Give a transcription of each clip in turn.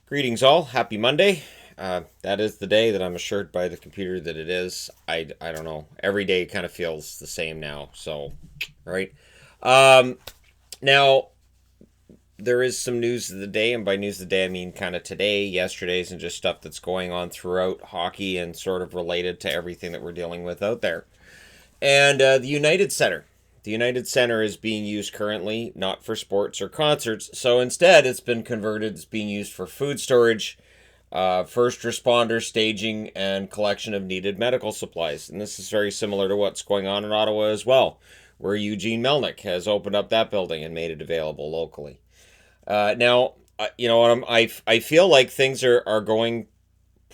Greetings all. Happy Monday. That is the day that I'm assured by the computer that it is. I don't know. Every day kind of feels the same now. So, right. Um, Now, there is some news of the day, and by news of the day, I mean kind of today, yesterday's, and just stuff that's going on throughout hockey and sort of related to everything that we're dealing with out there. And the United Center. The United Center is being used currently not for sports or concerts, so instead it's been converted. It's being used for food storage, first responder staging, and collection of needed medical supplies. And this is very similar to what's going on in Ottawa as well, where Eugene Melnick has opened up that building and made it available locally. You know what I feel like things are going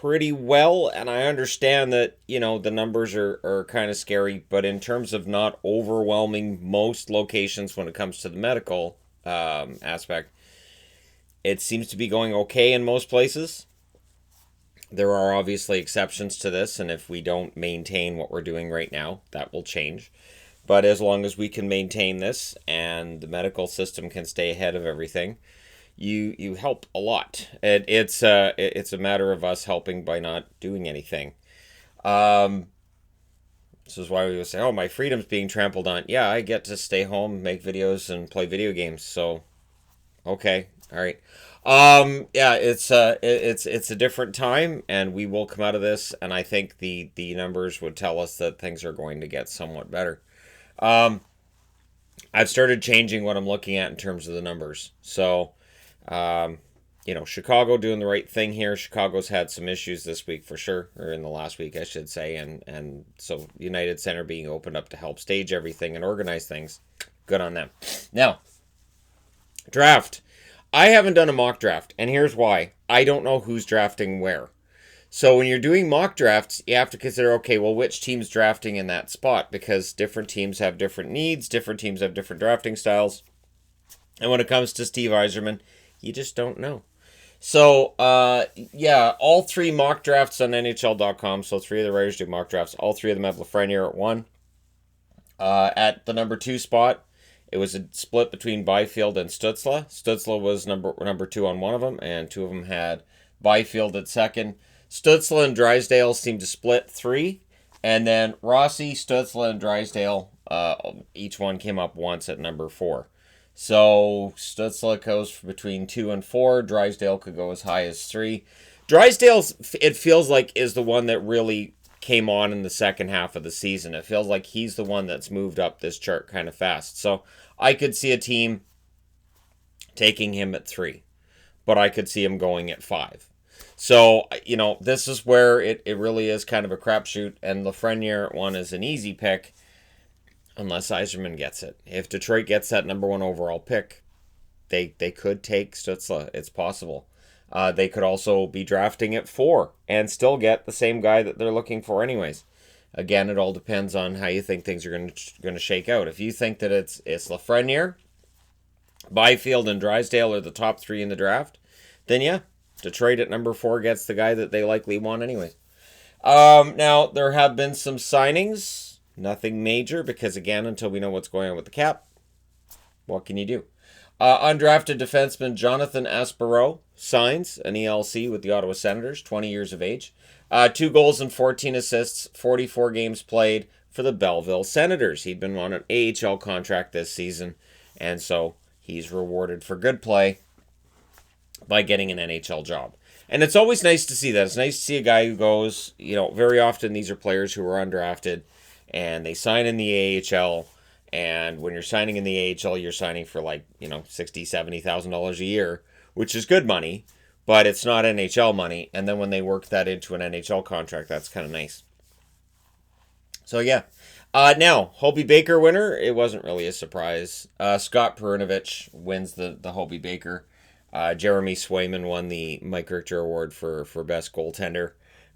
pretty well, and I understand that the numbers are kind of scary, but in terms of not overwhelming most locations when it comes to the medical aspect, it seems to be going okay in most places. There are obviously exceptions to this, and if we don't maintain what we're doing right now, that will change. But as long as we can maintain this and the medical system can stay ahead of everything, you help a lot. It's a matter of us helping by not doing anything. Um, this is why we would say, "Oh, my freedom's being trampled on." Yeah, I get to stay home, make videos, and play video games. So okay, all right. Yeah, it's a different time, and we will come out of this. And I think the numbers would tell us that things are going to get somewhat better. Um, I've started changing what I'm looking at in terms of the numbers. So, um, Chicago doing the right thing here. Chicago's had some issues this week for sure, or in the last week, I should say, and so United Center being opened up to help stage everything and organize things. Good on them. Now, draft. I haven't done a mock draft, and here's why. I don't know who's drafting where. So when you're doing mock drafts, you have to consider, okay, well, which team's drafting in that spot? Because different teams have different needs, different teams have different drafting styles. And when it comes to Steve Yzerman, you just don't know. So, yeah, all three mock drafts on NHL.com. So three of the writers do mock drafts. All three of them have Lafreniere at one. At the number two spot, it was a split between Byfield and Stützle. Stützle was number two on one of them, and two of them had Byfield at second. Stützle and Drysdale seemed to split three, and then Rossi, Stützle, and Drysdale, each one came up once at number four. So Stützle goes between 2 and 4. Drysdale could go as high as 3. Drysdale's, it feels like, is the one that really came on in the second half of the season. It feels like he's the one that's moved up this chart kind of fast. So I could see a team taking him at 3, but I could see him going at 5. So, this is where it really is kind of a crapshoot, and Lafreniere at 1 is an easy pick. Unless Yzerman gets it. If Detroit gets that number 1 overall pick, they could take Stützle. It's possible. They could also be drafting at 4 and still get the same guy that they're looking for anyways. Again, it all depends on how you think things are going to shake out. If you think that it's Lafreniere, Byfield, and Drysdale are the top 3 in the draft, then yeah, Detroit at number 4 gets the guy that they likely want anyways. Now, there have been some signings. Nothing major because, again, until we know what's going on with the cap, what can you do? Undrafted defenseman Jonathan Aspereau signs an ELC with the Ottawa Senators, 20 years of age. 2 goals and 14 assists, 44 games played for the Belleville Senators. He'd been on an AHL contract this season, and so he's rewarded for good play by getting an NHL job. And it's always nice to see that. It's nice to see a guy who goes, very often these are players who are undrafted, and they sign in the AHL, and when you're signing in the AHL, you're signing for $60,000-$70,000 a year, which is good money, but it's not NHL money. And then when they work that into an NHL contract, that's kind of nice. So yeah. Now, Hobey Baker winner, it wasn't really a surprise. Scott Perunovich wins the Hobey Baker. Jeremy Swayman won the Mike Richter Award for best goaltender.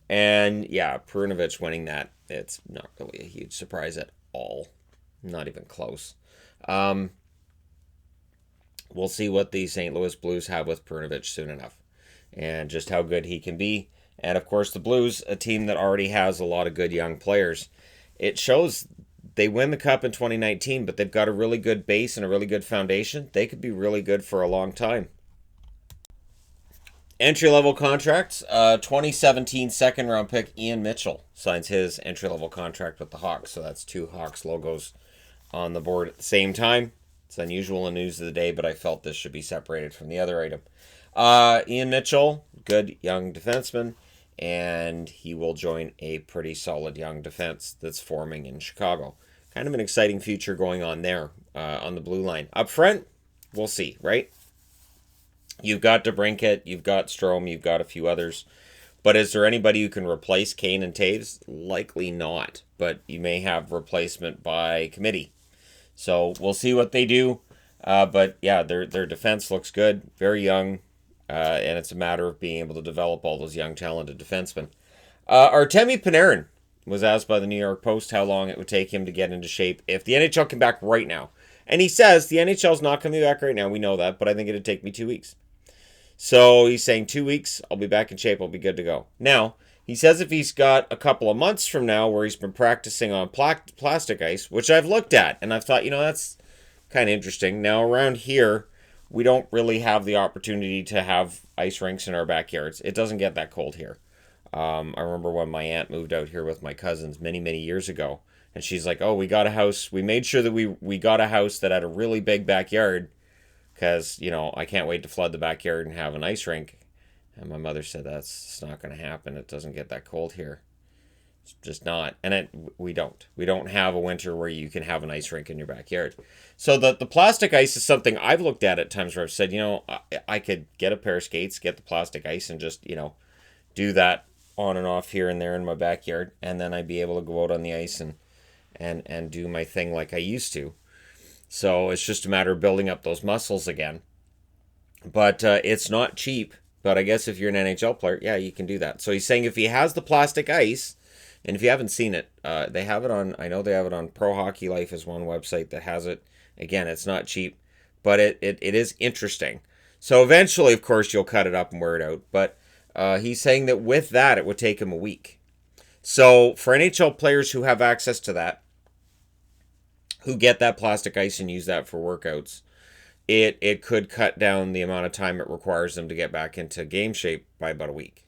And yeah, Perunovich winning that, it's not really a huge surprise at all. Not even close. We'll see what the St. Louis Blues have with Perunovich soon enough. And just how good he can be. And of course the Blues, a team that already has a lot of good young players. It shows they win the Cup in 2019, but they've got a really good base and a really good foundation. They could be really good for a long time. Entry-level contracts. 2017 second-round pick Ian Mitchell signs his entry-level contract with the Hawks. So that's two Hawks logos on the board at the same time. It's unusual in news of the day, but I felt this should be separated from the other item. Ian Mitchell, good young defenseman, and he will join a pretty solid young defense that's forming in Chicago. Kind of an exciting future going on there on the blue line. Up front, we'll see, right? You've got DeBrincat, you've got Strome, you've got a few others. But is there anybody who can replace Kane and Taves? Likely not. But you may have replacement by committee. So we'll see what they do. But yeah, their defense looks good. Very young. And it's a matter of being able to develop all those young, talented defensemen. Artemi Panarin was asked by the New York Post how long it would take him to get into shape if the NHL came back right now. And he says the NHL's not coming back right now. We know that, but I think it'd take me 2 weeks. So he's saying 2 weeks, I'll be back in shape, I'll be good to go. Now, he says if he's got a couple of months from now where he's been practicing on plastic ice, which I've looked at, and I've thought, that's kind of interesting. Now, around here, we don't really have the opportunity to have ice rinks in our backyards. It doesn't get that cold here. I remember when my aunt moved out here with my cousins many, many years ago, and she's like, oh, we got a house. We made sure that we got a house that had a really big backyard, because, I can't wait to flood the backyard and have an ice rink. And my mother said that's not going to happen. It doesn't get that cold here. It's just not. And we don't. We don't have a winter where you can have an ice rink in your backyard. So the plastic ice is something I've looked at times where I've said, I could get a pair of skates, get the plastic ice, and just, do that on and off here and there in my backyard. And then I'd be able to go out on the ice and do my thing like I used to. So it's just a matter of building up those muscles again. But it's not cheap. But I guess if you're an NHL player, yeah, you can do that. So he's saying if he has the plastic ice, and if you haven't seen it, they have it on, I know they have it on Pro Hockey Life is one website that has it. Again, it's not cheap, but it is interesting. So eventually, of course, you'll cut it up and wear it out. But he's saying that with that, it would take him a week. So for NHL players who have access to that, who get that plastic ice and use that for workouts, it could cut down the amount of time it requires them to get back into game shape by about a week.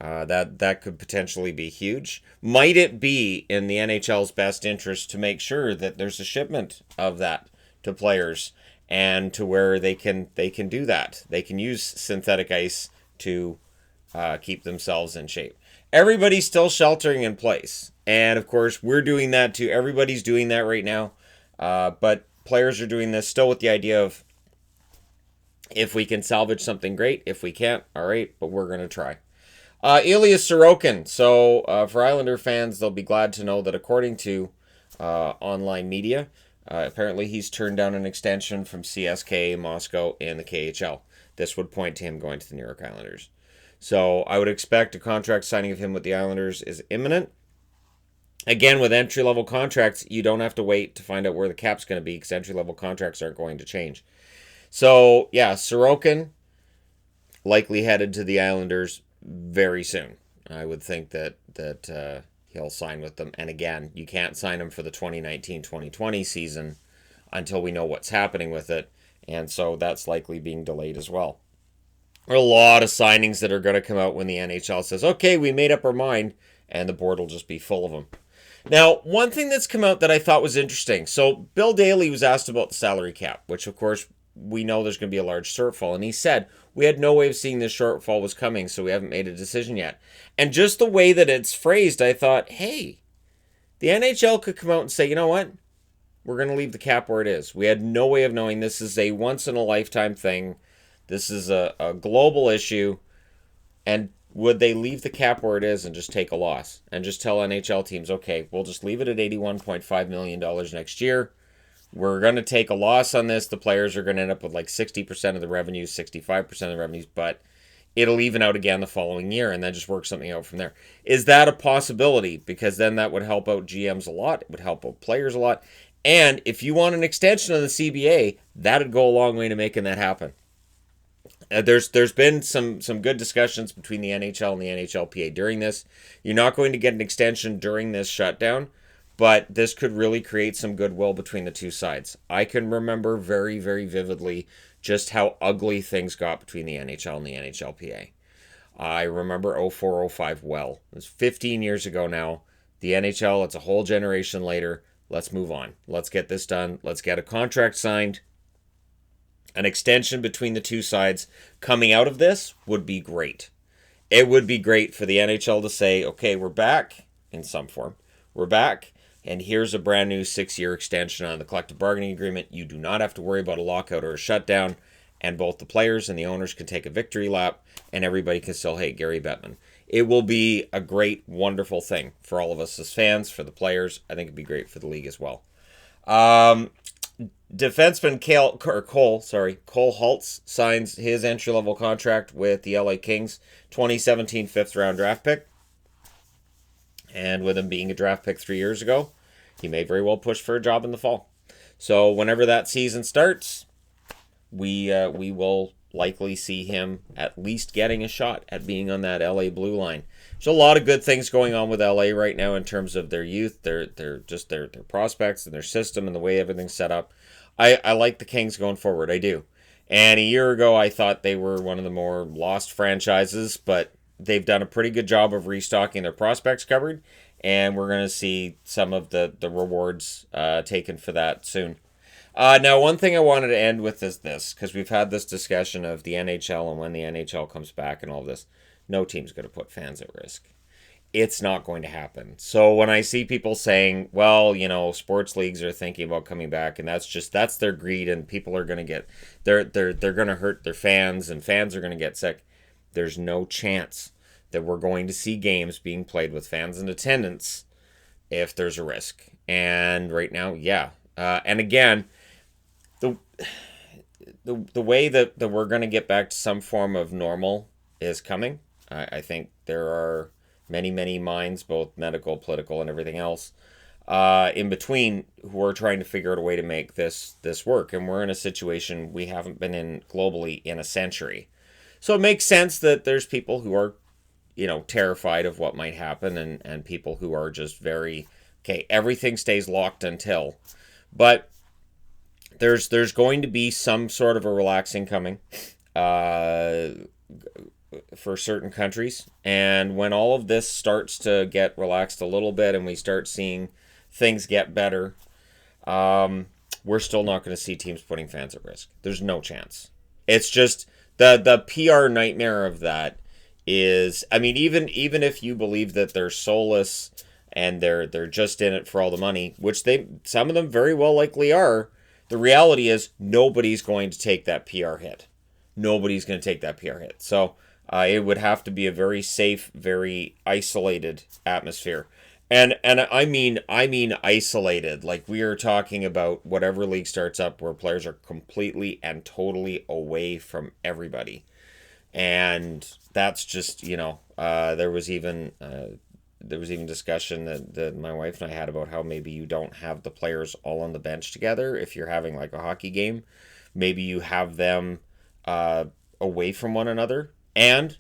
That could potentially be huge. Might it be in the NHL's best interest to make sure that there's a shipment of that to players and to where they can do that? They can use synthetic ice to keep themselves in shape. Everybody's still sheltering in place. And, of course, we're doing that too. Everybody's doing that right now. But players are doing this still with the idea of if we can salvage something, great. If we can't, all right, but we're going to try. Ilya Sorokin. So, for Islander fans, they'll be glad to know that according to online media, apparently he's turned down an extension from CSKA Moscow and the KHL. This would point to him going to the New York Islanders. So I would expect a contract signing of him with the Islanders is imminent. Again, with entry-level contracts, you don't have to wait to find out where the cap's going to be because entry-level contracts aren't going to change. So, yeah, Sorokin likely headed to the Islanders very soon. I would think that he'll sign with them. And again, you can't sign him for the 2019-2020 season until we know what's happening with it. And so that's likely being delayed as well. There are a lot of signings that are going to come out when the NHL says, okay, we made up our mind, and the board will just be full of them. Now, one thing that's come out that I thought was interesting. So Bill Daly was asked about the salary cap, which, of course, we know there's going to be a large shortfall. And he said, we had no way of seeing this shortfall was coming, so we haven't made a decision yet. And just the way that it's phrased, I thought, hey, the NHL could come out and say, you know what? We're going to leave the cap where it is. We had no way of knowing this is a once-in-a-lifetime thing. This is a global issue. And would they leave the cap where it is and just take a loss? And just tell NHL teams, okay, we'll just leave it at $81.5 million next year. We're going to take a loss on this. The players are going to end up with like 60% of the revenues, 65% of the revenues, but it'll even out again the following year and then just work something out from there. Is that a possibility? Because then that would help out GMs a lot. It would help out players a lot. And if you want an extension of the CBA, that'd go a long way to making that happen. There's been some good discussions between the NHL and the NHLPA during this. You're not going to get an extension during this shutdown, but this could really create some goodwill between the two sides. I can remember very, very vividly just how ugly things got between the NHL and the NHLPA. I remember 04-05 well. It was 15 years ago now. The NHL, it's a whole generation later. Let's move on. Let's get this done. Let's get a contract signed. An extension between the two sides coming out of this would be great. It would be great for the NHL to say, okay, we're back in some form. We're back, and here's a brand new 6-year extension on the collective bargaining agreement. You do not have to worry about a lockout or a shutdown, and both the players and the owners can take a victory lap, and everybody can still hate Gary Bettman. It will be a great, wonderful thing for all of us as fans, for the players. I think it'd be great for the league as well. Defenseman Cole Holtz signs his entry-level contract with the LA Kings, 2017 fifth-round draft pick. And with him being a draft pick 3 years ago, he may very well push for a job in the fall. So whenever that season starts, we will likely see him at least getting a shot at being on that LA blue line. There's a lot of good things going on with LA right now in terms of their youth, their prospects and their system and the way everything's set up. I like the Kings going forward. I do. And a year ago, I thought they were one of the more lost franchises, but they've done a pretty good job of restocking their prospects cupboard, and we're going to see some of the rewards taken for that soon. Now, one thing I wanted to end with is this, because we've had this discussion of the NHL and when the NHL comes back and all this. No team's going to put fans at risk. It's not going to happen. So when I see people saying, well, sports leagues are thinking about coming back, and that's their greed, and people are going to get, they're going to hurt their fans, and fans are going to get sick. There's no chance that we're going to see games being played with fans in attendance if there's a risk. And right now, yeah. And again, the way that we're going to get back to some form of normal is coming. I think there are many minds, both medical, political, and everything else, in between, who are trying to figure out a way to make this work. And we're in a situation we haven't been in globally in a century. So it makes sense that there's people who are, terrified of what might happen, and people who are just very, okay, everything stays locked until. But there's going to be some sort of a relaxing coming for certain countries. And when all of this starts to get relaxed a little bit and we start seeing things get better, we're still not going to see teams putting fans at risk. There's no chance. It's just the PR nightmare of that is, I mean, even if you believe that they're soulless and they're just in it for all the money, which some of them very well likely are, the reality is nobody's going to take that PR hit. Nobody's going to take that PR hit. So it would have to be a very safe, very isolated atmosphere. And I mean isolated. Like, we are talking about whatever league starts up where players are completely and totally away from everybody. And that's just, there was even discussion that my wife and I had about how maybe you don't have the players all on the bench together. If you're having like a hockey game, maybe you have them away from one another. And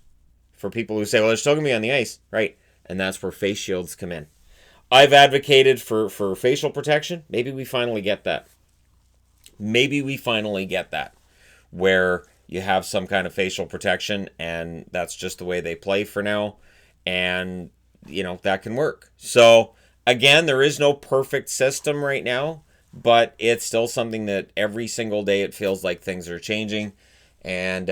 for people who say, well, they're still going to be on the ice, right? And that's where face shields come in. I've advocated for facial protection. Maybe we finally get that. Where you have some kind of facial protection, and that's just the way they play for now. And, that can work. So, again, there is no perfect system right now, but it's still something that every single day it feels like things are changing, and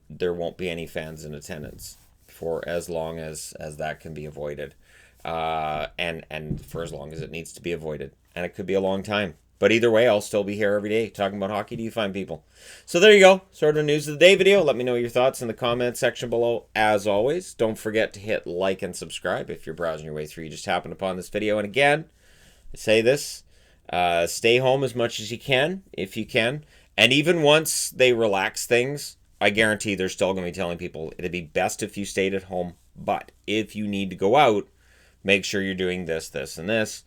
there won't be any fans in attendance for as long as that can be avoided. And for as long as it needs to be avoided. And it could be a long time. But either way, I'll still be here every day talking about hockey to you fine people. So there you go. Sort of news of the day video. Let me know your thoughts in the comment section below. As always, don't forget to hit like and subscribe if you're browsing your way through. You just happened upon this video. And again, I say this, stay home as much as you can, if you can. And even once they relax things, I guarantee they're still going to be telling people it'd be best if you stayed at home. But if you need to go out, make sure you're doing this, this, and this.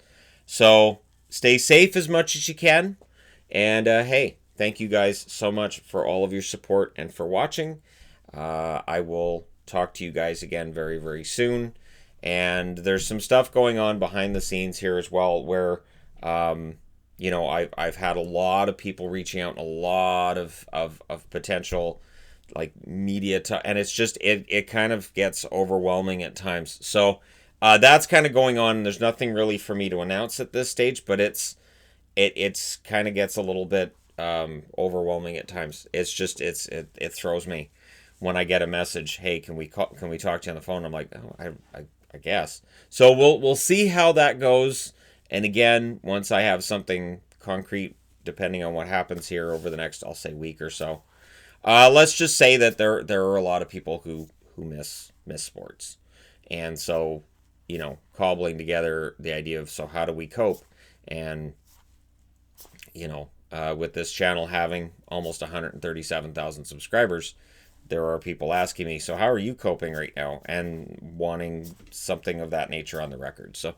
So stay safe as much as you can. And hey, thank you guys so much for all of your support and for watching. I will talk to you guys again very, very soon. And there's some stuff going on behind the scenes here as well where I've had a lot of people reaching out, and a lot of potential like media and it's just it kind of gets overwhelming at times. So that's kind of going on. There's nothing really for me to announce at this stage, but it's kind of gets a little bit overwhelming at times. It's just it throws me when I get a message. Hey, can we talk to you on the phone? I'm like, oh, I guess. So we'll see how that goes. And again, once I have something concrete, depending on what happens here over the next, I'll say, week or so. Let's just say that there are a lot of people who miss sports, and so cobbling together the idea of, so how do we cope, and with this channel having almost 137,000 subscribers, there are people asking me, so how are you coping right now, and wanting something of that nature on the record. So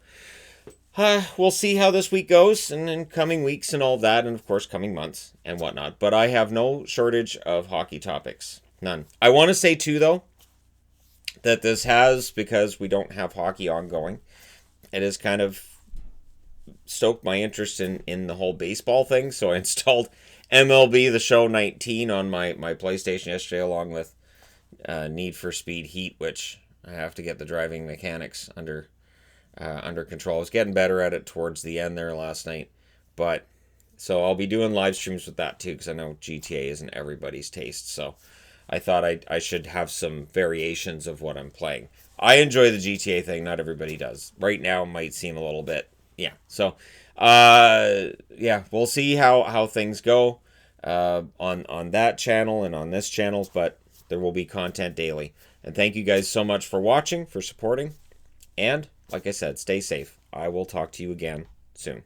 we'll see how this week goes, and in coming weeks and all that, and of course coming months and whatnot. But I have no shortage of hockey topics. None. I want to say too, though, that this has, because we don't have hockey ongoing, it has kind of stoked my interest in the whole baseball thing. So I installed MLB The Show 19 on my PlayStation yesterday, along with Need for Speed Heat, which I have to get the driving mechanics under control. I was getting better at it towards the end there last night, but so I'll be doing live streams with that too, because I know GTA isn't everybody's taste. So I thought I should have some variations of what I'm playing. I enjoy the GTA thing. Not everybody does. Right now might seem a little bit, yeah. So yeah, we'll see how things go on that channel and on this channel, but there will be content daily. And thank you guys so much for watching, for supporting, and like I said, stay safe. I will talk to you again soon.